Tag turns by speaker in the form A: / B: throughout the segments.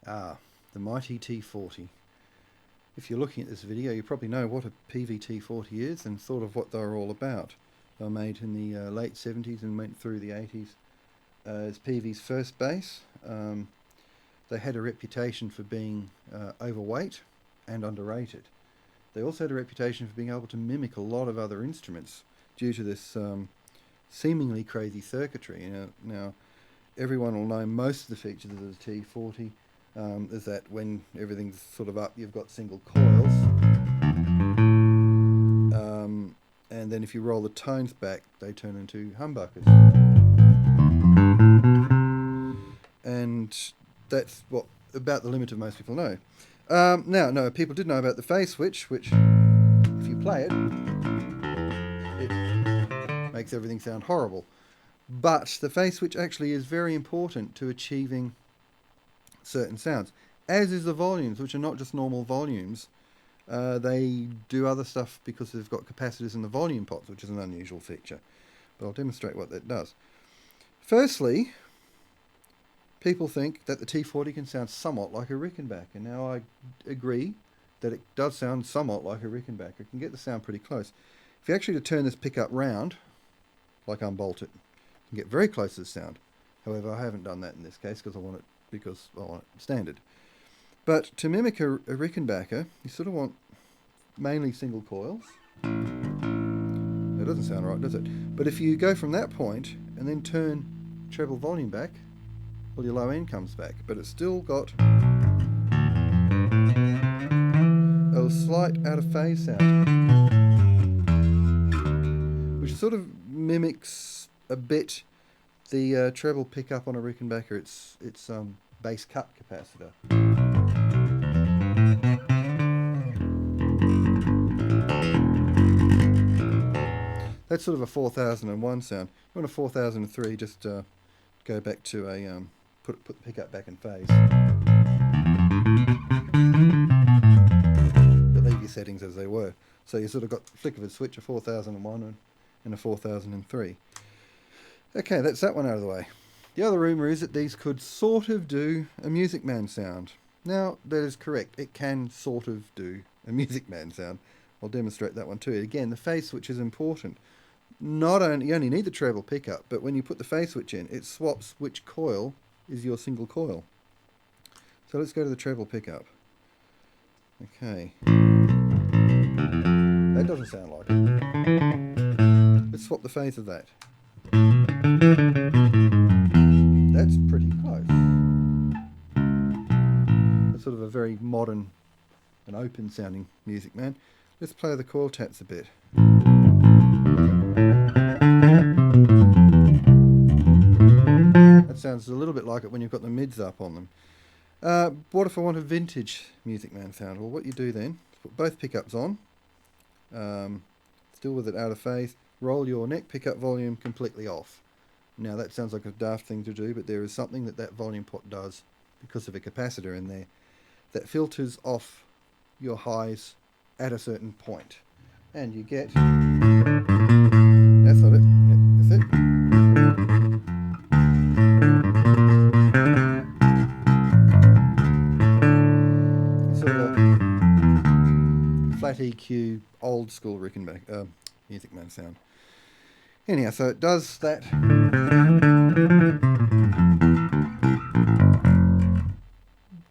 A: The mighty T-40. If you're looking at this video, you probably know what a Peavey T-40 is and sort of what they're all about. They were made in the late 70s and went through the 80s as Peavey's first bass. They had a reputation for being overweight and underrated. They also had a reputation for being able to mimic a lot of other instruments due to this seemingly crazy circuitry. Now, everyone will know most of the features of the T-40. Is that when everything's sort of up, you've got single coils, and then if you roll the tones back, they turn into humbuckers, and that's what about the limit of most people know. Now, no, people did know about the phase switch, which, if you play it, it makes everything sound horrible. But the phase switch actually is very important to achieving certain sounds, as is the volumes, which are not just normal volumes. They do other stuff because they've got capacitors in the volume pots, which is an unusual feature. But I'll demonstrate what that does. Firstly, people think that the T-40 can sound somewhat like a Rickenbacker. Now, I agree that it does sound somewhat like a Rickenbacker. It can get the sound pretty close. If you actually turn this pickup round, like unbolt it, you can get very close to the sound. However, I haven't done that in this case because I want it standard. But to mimic a Rickenbacker, you sort of want mainly single coils. That doesn't sound right, does it? But if you go from that point and then turn treble volume back, well, your low end comes back, but it's still got a slight out of phase sound, which sort of mimics a bit the treble pickup on a Rickenbacker. It's bass cut capacitor. That's sort of a 4001 sound. If you want a 4003, just go back to a put the pickup back in phase. But leave your settings as they were. So you sort of got the flick of a switch, a 4001 and a 4003. Okay, that's that one out of the way. The other rumour is that these could sort of do a Music Man sound. Now, that is correct. It can sort of do a Music Man sound. I'll demonstrate that one too. Again, the phase switch is important. Not only you only need the treble pickup, but when you put the phase switch in, it swaps which coil is your single coil. So let's go to the treble pickup. Okay. That doesn't sound like it. Let's swap the phase of that. That's pretty close. That's sort of a very modern and open sounding Music Man. Let's play the coil taps a bit. That sounds a little bit like it when you've got the mids up on them. What if I want a vintage Music Man sound? Well, what you do then, put both pickups on, still with it out of phase, roll your neck pickup volume completely off. Now that sounds like a daft thing to do, but there is something that volume pot does because of a capacitor in there that filters off your highs at a certain point. And you get... That's not it. Yep, that's it. Sort of a flat EQ, old school Rickenbacker Music Man sound. Anyhow, so it does that.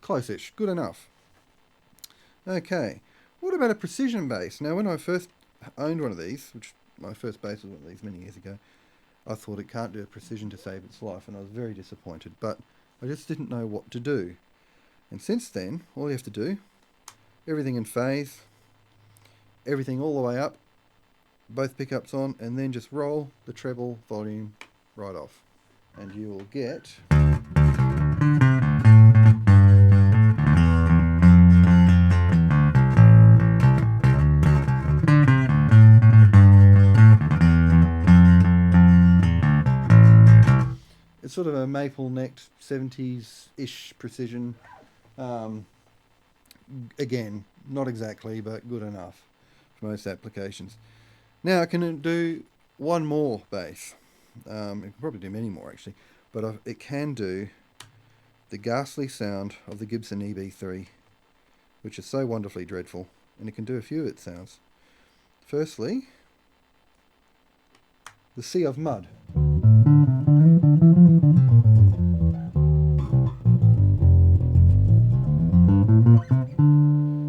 A: Close-ish, good enough. Okay, what about a precision bass? Now, when I first owned one of these, which my first bass was one of these many years ago, I thought it can't do a precision to save its life, and I was very disappointed, but I just didn't know what to do. And since then, all you have to do, everything in phase, everything all the way up, both pickups on, and then just roll the treble volume right off, and you will get it's sort of a maple necked 70s-ish precision. Again, not exactly, but good enough for most applications. Now I can do one more bass. It can probably do many more actually, but it can do the ghastly sound of the Gibson EB3, which is so wonderfully dreadful, and it can do a few of its sounds. Firstly, the Sea of Mud.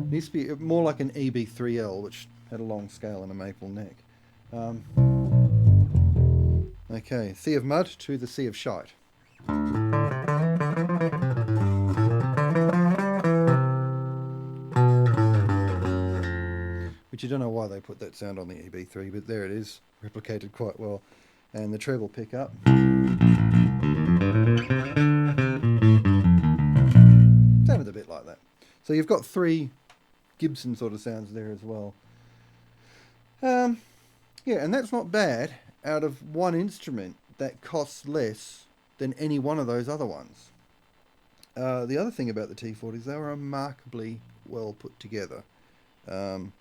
A: It needs to be more like an EB3L, which had a long scale and a maple neck. Okay, Sea of Mud to the Sea of Shite. Which you don't know why they put that sound on the EB3, but there it is, replicated quite well. And the treble pickup. Sounded a bit like that. So you've got 3 Gibson sort of sounds there as well. Yeah, and that's not bad out of one instrument that costs less than any one of those other ones. The other thing about the T-40s, they were remarkably well put together. The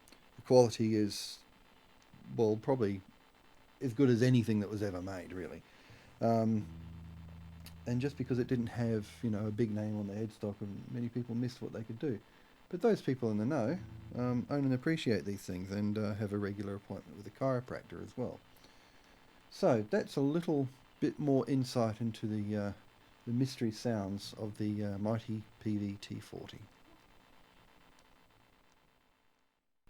A: quality is, well, probably as good as anything that was ever made, really. And just because it didn't have, you know, a big name on the headstock, and many people missed what they could do. But those people in the know own and appreciate these things, and have a regular appointment with a chiropractor as well. So that's a little bit more insight into the mystery sounds of the mighty Peavey T-40.